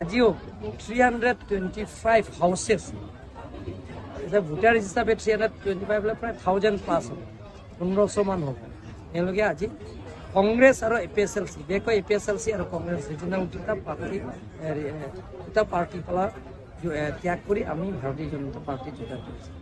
আজিও 325 হাউसेছ ভোটাৰ হিচাপে 325 প্ৰায় 1000 প্লাছ হ'ব 1500 মান হ'ব তেওঁলোকে আজি কংগ্ৰেছ আৰু APSLC বিশেষকৈ APSLC আৰু কংগ্ৰেছ ৰিজনেল দুটা পাৰ্টি পৰা ত্যাগ কৰি আমি ভাৰতীয় জনতা পাৰ্টি যোগদান কৰিছোঁ।